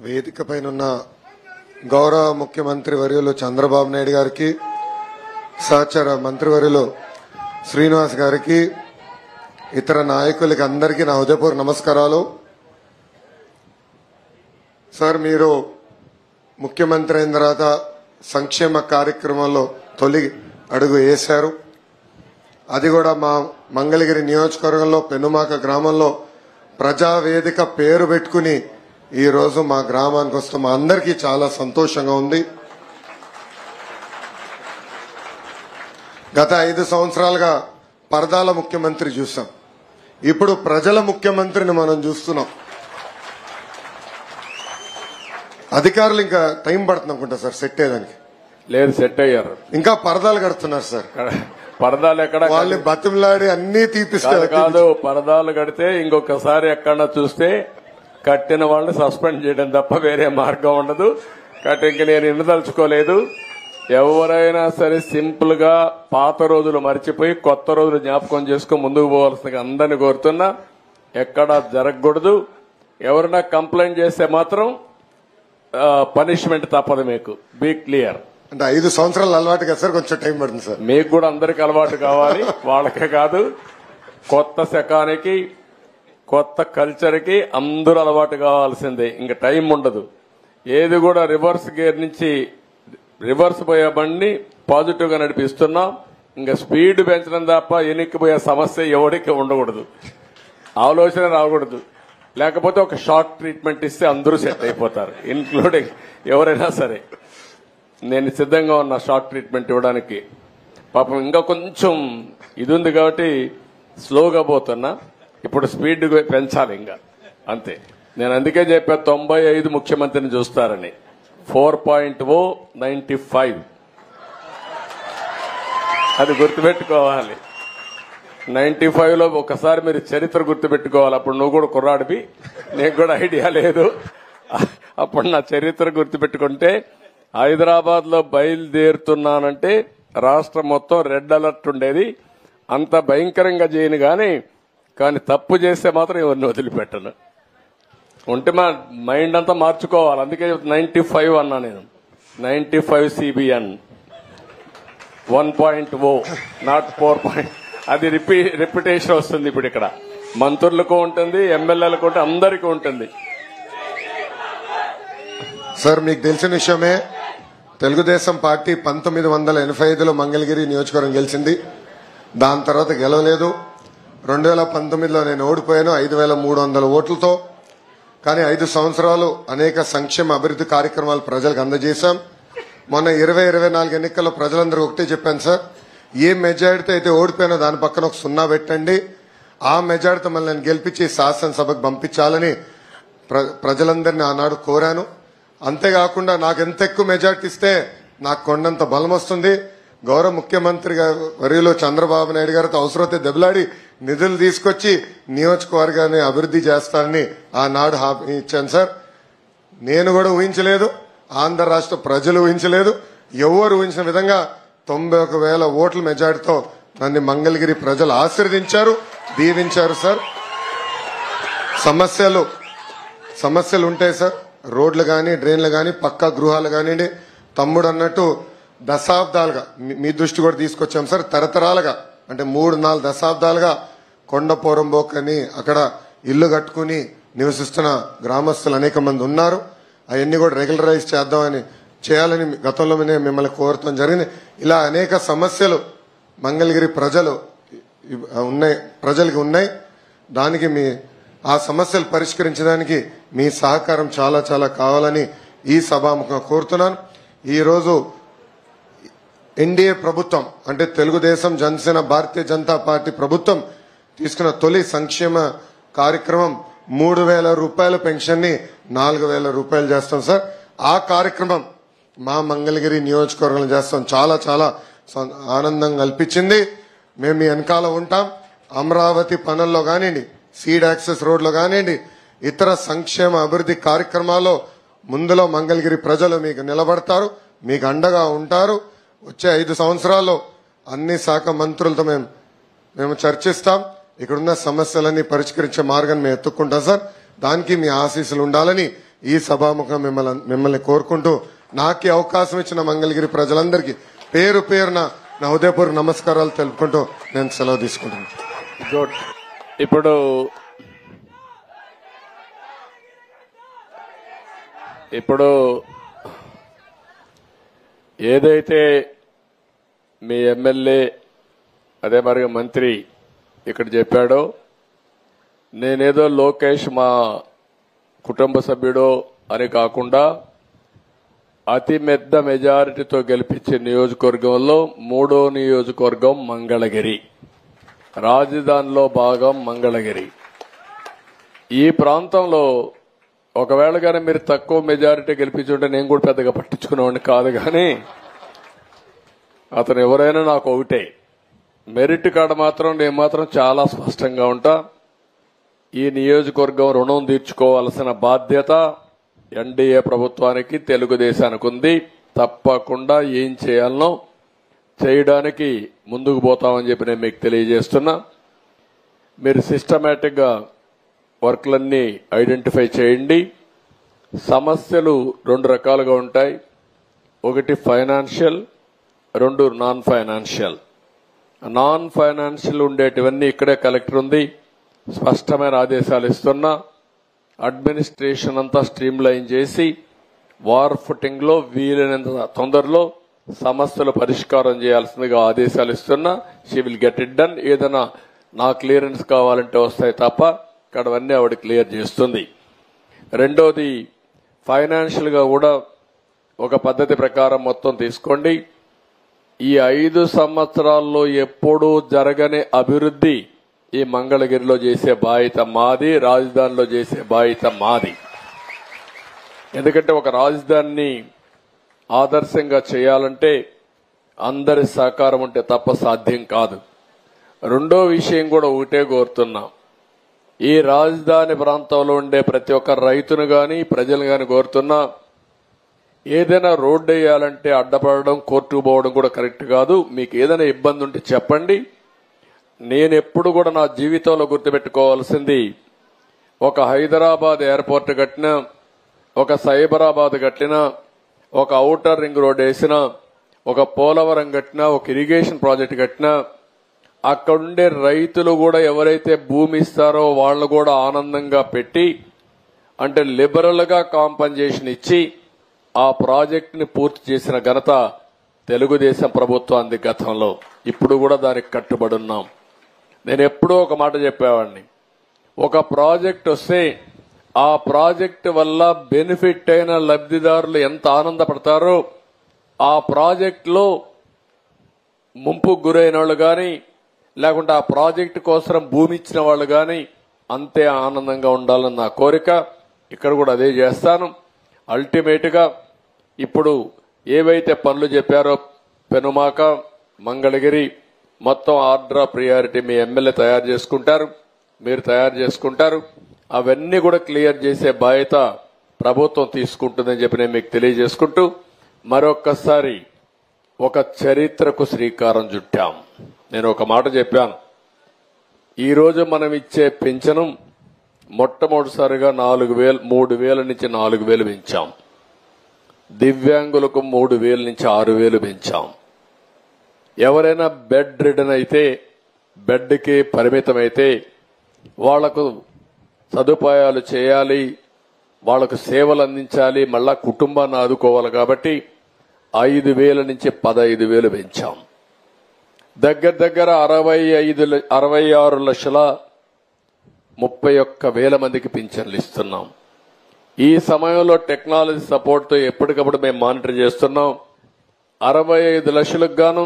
వేదిక పైన గౌరవ ముఖ్యమంత్రి వర్యులు చంద్రబాబు నాయుడు గారికి, సహచర మంత్రివర్యులు శ్రీనివాస్ గారికి, ఇతర నాయకులకి అందరికీ నా హృదయపూర్వక నమస్కారాలు. సార్, మీరు ముఖ్యమంత్రి అయిన తర్వాత సంక్షేమ కార్యక్రమంలో తొలి అడుగు వేశారు. అది కూడా మా మంగళగిరి నియోజకవర్గంలో పెనుమాక గ్రామంలో ప్రజావేదిక పేరు పెట్టుకుని ఈ రోజు మా గ్రామానికి వస్తాం. మా అందరికీ చాలా సంతోషంగా ఉంది. గత 5 సంవత్సరాలుగా పరదాల ముఖ్యమంత్రి చూసాం. ఇప్పుడు ప్రజల ముఖ్యమంత్రిని మనం చూస్తున్నాం. అధికారులు ఇంకా టైం పడుతుంది అనుకుంటా సార్ సెట్ అయ్యేదానికి. లేదు, సెట్ అయ్యారు. ఇంకా పరదాలు కడుతున్నారు సార్. పరదాలు ఎక్కడ? వాళ్ళని బతిమలాడి అన్ని తీపిస్తారు. కాదు, పరదాలు కడితే ఇంకొకసారి ఎక్కడన్నా చూస్తే కట్టిన వాళ్ళని సస్పెండ్ చేయడం తప్ప వేరే మార్గం ఉండదు. కాబట్టి ఇంక నేను ఇన్నదలుచుకోలేదు. ఎవరైనా సరే సింపుల్ గా పాత రోజులు మర్చిపోయి కొత్త రోజులు జ్ఞాపకం చేసుకుని ముందుకు పోవాల్సిందిగా అందరినీ కోరుతున్నా. ఎక్కడా జరగకూడదు. ఎవరైనా కంప్లైంట్ చేస్తే మాత్రం పనిష్మెంట్ తప్పదు. మీకు బీ క్లియర్. అంటే 5 సంవత్సరాలు అలవాటు కదా సార్, కొంచెం టైం పడుతుంది సార్. మీకు కూడా అందరికి అలవాటు కావాలి, వాళ్ళకే కాదు. కొత్త శకానికి, కొత్త కల్చర్ కి అందరూ అలవాటు కావాల్సిందే. ఇంకా టైం ఉండదు. ఏది కూడా రివర్స్ గేర్ నుంచి రివర్స్ పోయే బండిని పాజిటివ్ గా నడిపిస్తున్నాం. ఇంకా స్పీడ్ పెంచడం తప్ప ఎనిక్కిపోయే సమస్య ఎవరికి ఉండకూడదు. ఆలోచన రాకూడదు. లేకపోతే ఒక షాక్ ట్రీట్మెంట్ ఇస్తే అందరూ సెట్ అయిపోతారు, ఇన్క్లూడింగ్ ఎవరైనా సరే. నేను సిద్ధంగా ఉన్నా షాక్ ట్రీట్మెంట్ ఇవ్వడానికి. పాపం ఇంకా కొంచెం ఇది ఉంది కాబట్టి స్లోగా పోతున్నా. ఇప్పుడు స్పీడ్ పెంచాలి ఇంకా, అంతే. నేను అందుకే చెప్పా 95 ముఖ్యమంత్రిని చూస్తారని. 4.0 95 అది గుర్తుపెట్టుకోవాలి. 95లో ఒకసారి మీరు చరిత్ర గుర్తుపెట్టుకోవాలి. అప్పుడు నువ్వు కూడా కుర్రాడివి, నీకు కూడా ఐడియా లేదు. అప్పుడు నా చరిత్ర గుర్తుపెట్టుకుంటే, హైదరాబాద్ లో బయలుదేరుతున్నానంటే రాష్ట్రం మొత్తం రెడ్ అలర్ట్ ఉండేది. అంత భయంకరంగా చేయను కానీ తప్పు చేస్తే మాత్రం ఎవరిని వదిలిపెట్టను. ఉంటే మా మైండ్ అంతా మార్చుకోవాలి. అందుకే 95 అన్నా నేను. 95 CBN 1.0 నాట్ 4. అది రిపిటేషన్ వస్తుంది. ఇప్పుడు ఇక్కడ మంత్రులకు ఉంటుంది, ఎమ్మెల్యేలకు ఉంటుంది, అందరికీ ఉంటుంది. సార్, మీకు తెలిసిన విషయమే, తెలుగుదేశం పార్టీ 1985లో మంగళగిరి నియోజకవర్గం గెలిచింది. దాని తర్వాత గెలవలేదు. 2019లో నేను ఓడిపోయాను 5300 ఓట్లతో. కానీ 5 సంవత్సరాలు అనేక సంక్షేమ అభివృద్ధి కార్యక్రమాలు ప్రజలకు అందజేశాం. మొన్న 2024 ఎన్నికల్లో ప్రజలందరూ ఒకటే చెప్పాను సార్, ఏ మెజారిటీ అయితే ఓడిపోయినా దాని పక్కన ఒక 0 పెట్టండి. ఆ మెజారిటీ మళ్ళీ నేను గెలిపించి శాసనసభకు పంపించాలని ప్రజలందరినీ ఆనాడు కోరాను. అంతేకాకుండా నాకు ఎంత ఎక్కువ మెజారిటీ ఇస్తే నాకు కొండంత బలం వస్తుంది. గౌరవ ముఖ్యమంత్రి వర్యులు చంద్రబాబు నాయుడు గారితో అవసరమైతే దెబ్బలాడి నిధులు తీసుకొచ్చి నియోజకవర్గాన్ని అభివృద్ధి చేస్తానని ఆనాడు హామీ ఇచ్చాను సార్. నేను కూడా ఊహించలేదు, ఆంధ్ర రాష్ట్ర ప్రజలు ఊహించలేదు, ఎవరు ఊహించిన విధంగా 91,000 ఓట్ల మెజారిటీతో నన్ను మంగళగిరి ప్రజలు ఆశీర్వదించారు, దీవించారు సార్. సమస్యలు ఉంటాయి సార్. రోడ్లు గాని, డ్రైన్లు గాని, పక్కా గృహాలు కానివ్వండి. తమ్ముడు అన్నట్టు దశాబ్దాలుగా మీ దృష్టి కూడా తీసుకొచ్చాం సార్. తరతరాలుగా అంటే 3-4 దశాబ్దాలుగా కొండపోరంబోక్ అని అక్కడ ఇల్లు కట్టుకుని నివసిస్తున్న గ్రామస్తులు అనేక మంది ఉన్నారు. అవన్నీ కూడా రెగ్యులరైజ్ చేయాలని గతంలో మిమ్మల్ని కోరటం జరిగింది. ఇలా అనేక సమస్యలు మంగళగిరి ప్రజలకి ఉన్నాయి. దానికి ఆ సమస్యలు పరిష్కరించడానికి మీ సహకారం చాలా చాలా కావాలని ఈ సభాముఖంగా కోరుతున్నాను. ఈ రోజు ఎన్డీఏ ప్రభుత్వం అంటే తెలుగుదేశం, జనసేన, భారతీయ జనతా పార్టీ ప్రభుత్వం తీసుకున్న తొలి సంక్షేమ కార్యక్రమం 3,000 రూపాయల పెన్షన్ ని 4,000 రూపాయలు చేస్తాం సార్. ఆ కార్యక్రమం మా మంగళగిరి నియోజకవర్గంలో చేస్తాం. చాలా చాలా ఆనందం కల్పించింది. మేము మీ వెనకాల ఉంటాం. అమరావతి పనుల్లో కానివ్వండి, సీడ్ యాక్సెస్ రోడ్లో కానివ్వండి, ఇతర సంక్షేమ అభివృద్ధి కార్యక్రమాల్లో ముందులో మంగళగిరి ప్రజలు మీకు నిలబడతారు, మీకు అండగా ఉంటారు. వచ్చే 5 సంవత్సరాల్లో అన్ని శాఖ మంత్రులతో మేము చర్చిస్తాం. ఇక్కడున్న సమస్యలన్నీ పరిష్కరించే మార్గాన్ని మేము ఎత్తుక్కుంటాం సార్. దానికి మీ ఆశీస్సులు ఉండాలని ఈ సభాముఖం మిమ్మల్ని కోరుకుంటూ నాకు అవకాశం ఇచ్చిన మంగళగిరి ప్రజలందరికీ పేరు పేరున నా హృదయపూర్వక నమస్కారాలు తెలుపుకుంటూ నేను సెలవు తీసుకుంటున్నాను. గుడ్. ఇప్పుడు ఏదైతే మీ ఎమ్మెల్యే అదే మరి మంత్రి ఇక్కడ చెప్పాడో, నేనేదో లోకేష్ మా కుటుంబ సభ్యుడో అని కాకుండా అతి పెద్ద మెజారిటీతో గెలిపించే నియోజకవర్గంలో 3వ నియోజకవర్గం మంగళగిరి, రాజధానిలో భాగం మంగళగిరి. ఈ ప్రాంతంలో ఒకవేళ కానీ మీరు తక్కువ మెజారిటీ గెలిపించుంటే నేను కూడా పెద్దగా పట్టించుకునేవాడిని కాదు, కానీ అతను ఎవరైనా నాకు ఒకటే. మెరిట్ కార్డు మాత్రం నేను మాత్రం చాలా స్పష్టంగా ఉంటా. ఈ నియోజకవర్గం రుణం తీర్చుకోవాల్సిన బాధ్యత ఎన్డీఏ ప్రభుత్వానికి, తెలుగుదేశానికి ఉంది. తప్పకుండా ఏం చేయాలనో చేయడానికి ముందుకు పోతామని చెప్పి నేను మీకు తెలియజేస్తున్నా. మీరు సిస్టమేటిక్ గా వర్క్లన్నీ ఐడెంటిఫై చేయండి. సమస్యలు 2 రకాలుగా ఉంటాయి. ఒకటి financial, 2 non financial. Non financial ఉండేటివన్నీ ఇక్కడే కలెక్టర్ ఉంది, స్పష్టమైన ఆదేశాలు ఇస్తున్నా. అడ్మినిస్ట్రేషన్ అంతా స్ట్రీమ్ లైన్ చేసి వార్ ఫుటింగ్ లో వీలైనంత తొందరలో సమస్యలు పరిష్కారం చేయాల్సిందిగా ఆదేశాలు ఇస్తున్నా. She will get it done. ఏదైనా నా క్లియరెన్స్ కావాలంటే వస్తాయి తప్ప ఇక్కడవన్నీ ఆవిడ క్లియర్ చేస్తుంది. రెండోది ఫైనాన్షియల్ గా కూడా ఒక పద్ధతి ప్రకారం మొత్తం తీసుకోండి. ఈ 5 సంవత్సరాల్లో ఎప్పుడూ జరగని అభివృద్ధి ఈ మంగళగిరిలో చేసే బాధ్యత మాది, రాజధానిలో చేసే బాధ్యత మాది. ఎందుకంటే ఒక రాజధానిని ఆదర్శంగా చేయాలంటే అందరి సహకారం ఉంటే తప్ప సాధ్యం కాదు. రెండో విషయం కూడా ఒకటే కోరుతున్నా, ఈ రాజధాని ప్రాంతంలో ఉండే ప్రతి ఒక్క రైతును గాని ప్రజలు గాని కోరుతున్నా, ఏదైనా రోడ్డు వేయాలంటే అడ్డపడడం, కోర్టుకు పోవడం కూడా కరెక్ట్ కాదు. మీకు ఏదైనా ఇబ్బంది ఉంటే చెప్పండి. నేనెప్పుడు కూడా నా జీవితంలో గుర్తుపెట్టుకోవాల్సింది, ఒక హైదరాబాద్ ఎయిర్పోర్ట్ కట్టినా, ఒక సైబరాబాద్ కట్టినా, ఒక ఔటర్ రింగ్ రోడ్ వేసినా, ఒక పోలవరం కట్టినా, ఒక ఇరిగేషన్ ప్రాజెక్ట్ కట్టినా, అక్కడుండే రైతులు కూడా ఎవరైతే భూమి ఇస్తారో వాళ్ళు కూడా ఆనందంగా పెట్టి, అంటే లిబరల్ గా కాంపన్సేషన్ ఇచ్చి ఆ ప్రాజెక్ట్ ని పూర్తి చేసిన ఘనత తెలుగుదేశం ప్రభుత్వానికి గతంలో. ఇప్పుడు కూడా దానికి కట్టుబడి ఉన్నాం. నేను ఎప్పుడూ ఒక మాట చెప్పేవాడిని, ఒక ప్రాజెక్ట్ వస్తే ఆ ప్రాజెక్టు వల్ల బెనిఫిట్ అయిన లబ్ధిదారులు ఎంత ఆనందపడతారో, ఆ ప్రాజెక్టులో ముంపుకు గురైన వాళ్ళు గాని, లేకుంటే ఆ ప్రాజెక్టు కోసం భూమి ఇచ్చిన వాళ్ళు గాని అంతే ఆనందంగా ఉండాలని నా కోరిక. ఇక్కడ కూడా అదే చేస్తాను. అల్టిమేట్ గా ఇప్పుడు ఏవైతే పనులు చెప్పారో పెనుమాక, మంగళగిరి మొత్తం order of priority me MLA తయారు చేసుకుంటారు, మీరు తయారు చేసుకుంటారు. అవన్నీ కూడా క్లియర్ చేసే బాధ్యత ప్రభుత్వం తీసుకుంటుందని చెప్పి నేను మీకు తెలియజేసుకుంటూ, మరొక్కసారి ఒక చరిత్రకు శ్రీకారం చుట్టాం. నేను ఒక మాట చెప్పాను, ఈ రోజు మనం ఇచ్చే పింఛను మొట్టమొదటిసారిగా 4,000, 3,000 నుంచి 4,000 పెంచాం. దివ్యాంగులకు 3,000 నుంచి 6,000 పెంచాం. ఎవరైనా బెడ్ రిడన్ అయితే, బెడ్కి పరిమితమైతే వాళ్లకు సదుపాయాలు చేయాలి, వాళ్లకు సేవలు అందించాలి, మళ్ళా కుటుంబాన్ని ఆదుకోవాలి. కాబట్టి 5,000 నుంచి 15,000 పెంచాం. దగ్గర 66,31,000 మందికి పింఛన్లు ఇస్తున్నాం. ఈ సమయంలో టెక్నాలజీ సపోర్ట్ తో ఎప్పటికప్పుడు మేము మానిటర్ చేస్తున్నాం. 65 లక్షలకు గాను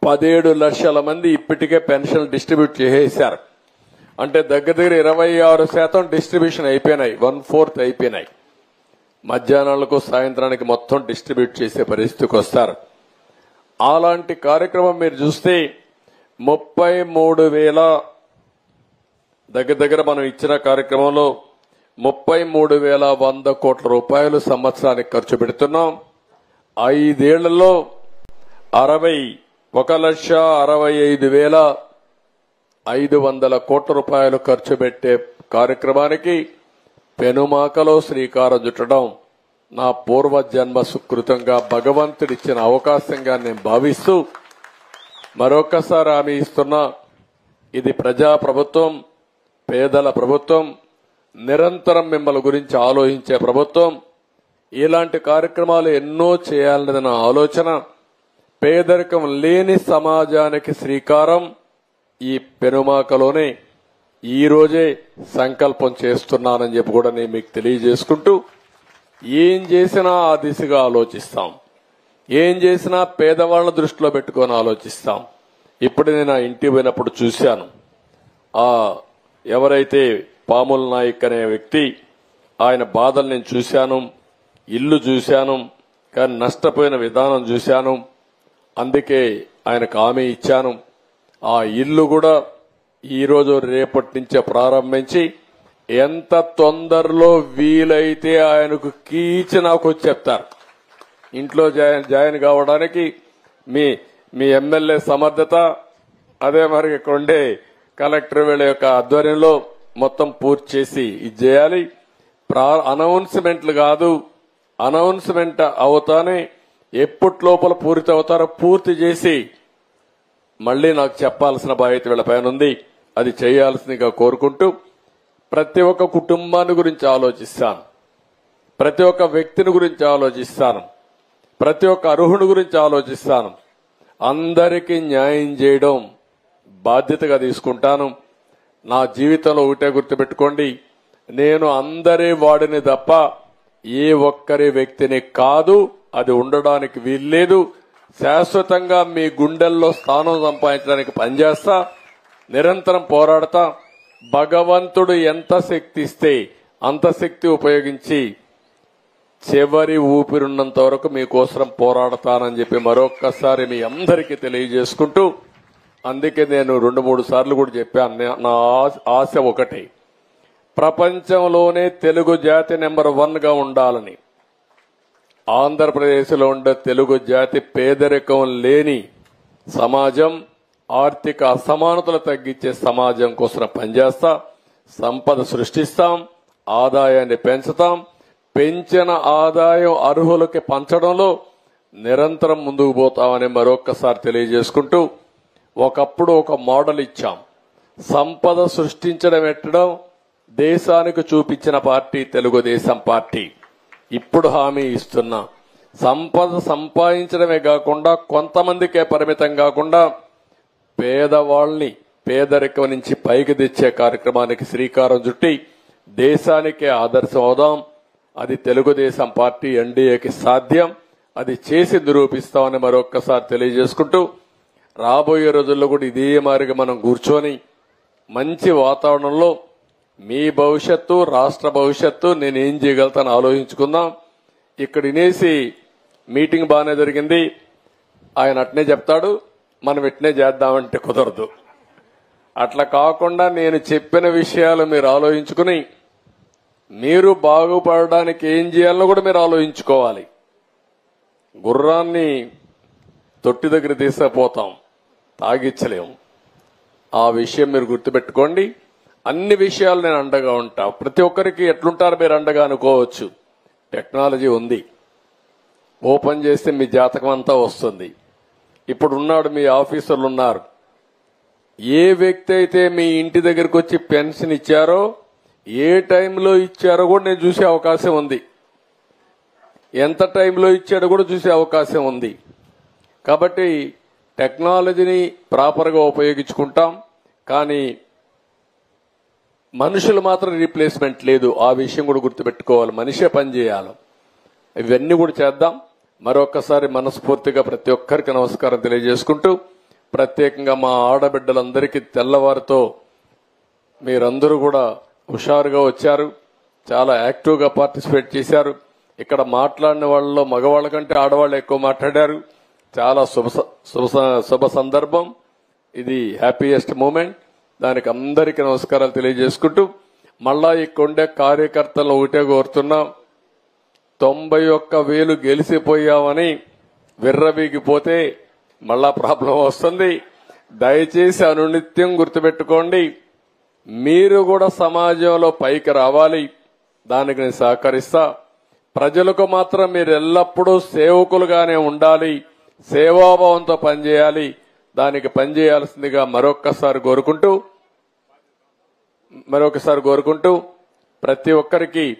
17 లక్షల మంది ఇప్పటికే పెన్షన్ డిస్ట్రిబ్యూట్ చేసేశారు. అంటే దగ్గర 26% డిస్ట్రిబ్యూషన్ అయిపోయినాయి, 1/4 అయిపోయినాయి. మధ్యాహ్నాలకు సాయంత్రానికి మొత్తం డిస్ట్రిబ్యూట్ చేసే పరిస్థితికి వస్తారు. అలాంటి కార్యక్రమం మీరు చూస్తే 33,000 దగ్గర మనం ఇచ్చిన కార్యక్రమంలో 33,100 కోట్ల రూపాయలు సంవత్సరానికి ఖర్చు పెడుతున్నాం. 5 ఏళ్లలో 1,65,500 కోట్ల రూపాయలు ఖర్చు పెట్టే కార్యక్రమానికి పెనుమాకలో శ్రీకారం చుట్టడం నా పూర్వజన్మ సుకృతంగా భగవంతుడిచ్చిన అవకాశంగా నేను భావిస్తూ మరొకసారి హామీ ఇస్తున్నా, ఇది ప్రజా ప్రభుత్వం, పేదల ప్రభుత్వం, నిరంతరం మిమ్మల్ని గురించి ఆలోచించే ప్రభుత్వం. ఇలాంటి కార్యక్రమాలు ఎన్నో చేయాలన్నది నా ఆలోచన. పేదరికం లేని సమాజానికి శ్రీకారం ఈ పెనుమాకలోనే ఈ రోజే సంకల్పం చేస్తున్నానని చెప్పి కూడా నేను మీకు తెలియజేసుకుంటూ, ఏం చేసినా ఆ దిశగా ఆలోచిస్తాం, ఏం చేసినా పేదవాళ్ల దృష్టిలో పెట్టుకొని ఆలోచిస్తాం. ఇప్పుడు నేను ఆ ఇంటికి పోయినప్పుడు చూశాను, ఆ ఎవరైతే పాముల నాయక్ అనే వ్యక్తి, ఆయన బాధలు నేను చూశాను, ఇల్లు చూశాను, కానీ నష్టపోయిన విధానం చూశాను. అందుకే ఆయనకు హామీ ఇచ్చాను. ఆ ఇల్లు కూడా ఈ రోజు రేపటి నుంచే ప్రారంభించి ఎంత తొందరలో వీలైతే ఆయనకు కీచి నాకు వచ్చి చెప్తారు. ఇంట్లో జాయిన్ కావడానికి మీ ఎమ్మెల్యే సమర్థత, అదే మరి ఇక్కడ ఉండే కలెక్టర్ వీళ్ళ యొక్క ఆధ్వర్యంలో మొత్తం పూర్తి చేసి ఇది చేయాలి. అనౌన్స్మెంట్లు కాదు, అనౌన్స్మెంట్ అవుతానే ఎప్పటి పూర్తి అవుతారో పూర్తి చేసి మళ్లీ నాకు చెప్పాల్సిన బాధ్యత వీళ్ళ పైన ఉంది. అది చేయాల్సిందిగా కోరుకుంటూ, ప్రతి ఒక్క కుటుంబాన్ని గురించి ఆలోచిస్తాను, ప్రతి ఒక్క వ్యక్తిని గురించి ఆలోచిస్తాను, ప్రతి ఒక్క అర్హుని గురించి ఆలోచిస్తాను. అందరికీ న్యాయం చేయడం బాధ్యతగా తీసుకుంటాను. నా జీవితంలో ఒకటే గుర్తుపెట్టుకోండి, నేను అందరి వాడిని తప్ప ఏ ఒక్కరి వ్యక్తిని కాదు. అది ఉండడానికి వీల్లేదు. శాశ్వతంగా మీ గుండెల్లో స్థానం సంపాదించడానికి పనిచేస్తా, నిరంతరం పోరాడతా. భగవంతుడు ఎంత శక్తి ఇస్తే అంత శక్తి ఉపయోగించి చివరి ఊపిరున్నంత వరకు మీకోసం పోరాడతానని చెప్పి మరొక్కసారి మీ అందరికీ తెలియజేసుకుంటూ, అందుకే నేను 2-3 సార్లు కూడా చెప్పాను, నా ఆశ ఒకటే, ప్రపంచంలోనే తెలుగు జాతి నెంబర్ 1 గా ఉండాలని. ఆంధ్రప్రదేశ్లో ఉండే తెలుగు జాతి పేదరికం లేని సమాజం, ఆర్థిక అసమానతలు తగ్గించే సమాజం కోసం పనిచేస్తా. సంపద సృష్టిస్తాం, ఆదాయాన్ని పెంచుతాం. పెంచిన ఆదాయం అర్హులకి పంచడంలో నిరంతరం ముందుకు పోతామని మరొక్కసారి తెలియజేసుకుంటూ, ఒకప్పుడు ఒక మోడల్ ఇచ్చాం. సంపద సృష్టించడం ఎట్టడం దేశానికి చూపించిన పార్టీ తెలుగుదేశం పార్టీ. ఇప్పుడు హామీ ఇస్తున్నా, సంపద సంపాదించడమే కాకుండా కొంతమందికే పరిమితం కాకుండా పేదవాళ్ని పేదరికం నుంచి పైకి తెచ్చే కార్యక్రమానికి శ్రీకారం చుట్టి దేశానికే ఆదర్శం అవుదాం. అది తెలుగుదేశం పార్టీ ఎన్డీఏకి సాధ్యం. అది చేసి నిరూపిస్తామని మరొక్కసారి తెలియజేసుకుంటూ, రాబోయే రోజుల్లో కూడా ఇదే మారిగా మనం కూర్చొని మంచి వాతావరణంలో మీ భవిష్యత్తు, రాష్ట్ర భవిష్యత్తు నేనేం చేయగలుగుతాను ఆలోచించుకుందాం. ఇక్కడ వినేసి మీటింగ్ బాగానే జరిగింది, ఆయన అట్నే చెప్తాడు, మనం ఇట్నే చేద్దామంటే కుదరదు. అట్లా కాకుండా నేను చెప్పిన విషయాలు మీరు ఆలోచించుకుని మీరు బాగుపడడానికి ఏం చేయాలో కూడా మీరు ఆలోచించుకోవాలి. గుర్రాన్ని తొట్టి దగ్గర తీసుకుపోతాం, తాగిచ్చలేం. ఆ విషయం మీరు గుర్తుపెట్టుకోండి. అన్ని విషయాలు నేను అండగా ఉంటా. ప్రతి ఒక్కరికి ఎట్లుంటారు మీరు అండగా అనుకోవచ్చు. టెక్నాలజీ ఉంది, ఓపెన్ చేస్తే మీ జాతకం అంతా వస్తుంది. ఇప్పుడు ఉన్నాడు, మీ ఆఫీసర్లు ఉన్నారు. ఏ వ్యక్తి అయితే మీ ఇంటి దగ్గరకు వచ్చి పెన్షన్ ఇచ్చారో, ఏ టైంలో ఇచ్చారో కూడా నేను చూసే అవకాశం ఉంది. ఎంత టైంలో ఇచ్చాడో కూడా చూసే అవకాశం ఉంది. కాబట్టి టెక్నాలజీని ప్రాపర్గా ఉపయోగించుకుంటాం, కానీ మనుషులు మాత్రం రీప్లేస్మెంట్ లేదు. ఆ విషయం కూడా గుర్తుపెట్టుకోవాలి. మనిషే పని చేయాలి. ఇవన్నీ కూడా చేద్దాం. మరొకసారి మనస్ఫూర్తిగా ప్రతి ఒక్కరికి నమస్కారం తెలియజేసుకుంటూ, ప్రత్యేకంగా మా ఆడబిడ్డలందరికీ తెల్లవారితో మీరందరూ కూడా హుషారుగా వచ్చారు, చాలా యాక్టివ్గా పార్టిసిపేట్ చేశారు. ఇక్కడ మాట్లాడిన వాళ్ళలో మగవాళ్ళ కంటే ఆడవాళ్ళు ఎక్కువ మాట్లాడారు. చాలా శుభ సందర్భం ఇది, హ్యాపీయెస్ట్ మూమెంట్. దానికి అందరికీ నమస్కారాలు తెలియజేసుకుంటూ, మళ్ళా ఇక్కడుండే కార్యకర్తలను ఒకటే కోరుతున్నాం, 91,000 గెలిచిపోయామని విర్రవీగిపోతే మళ్ళా ప్రాబ్లం వస్తుంది. దయచేసి అనునిత్యం గుర్తుపెట్టుకోండి, మీరు కూడా సమాజంలో పైకి రావాలి. దానికి నేను సహకరిస్తా. ప్రజలకు మాత్రం మీరు ఎల్లప్పుడూ సేవకులుగానే ఉండాలి, సేవాభావంతో పనిచేయాలి. దానికి పనిచేయాల్సిందిగా మరొకసారి కోరుకుంటూ ప్రతి ఒక్కరికి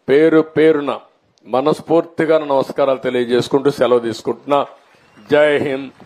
పేరు పేరున మనస్ఫూర్తిగా నమస్కారాలు తెలియజేసుకుంటూ సెలవు తీసుకుంటున్నా. జై హింద్.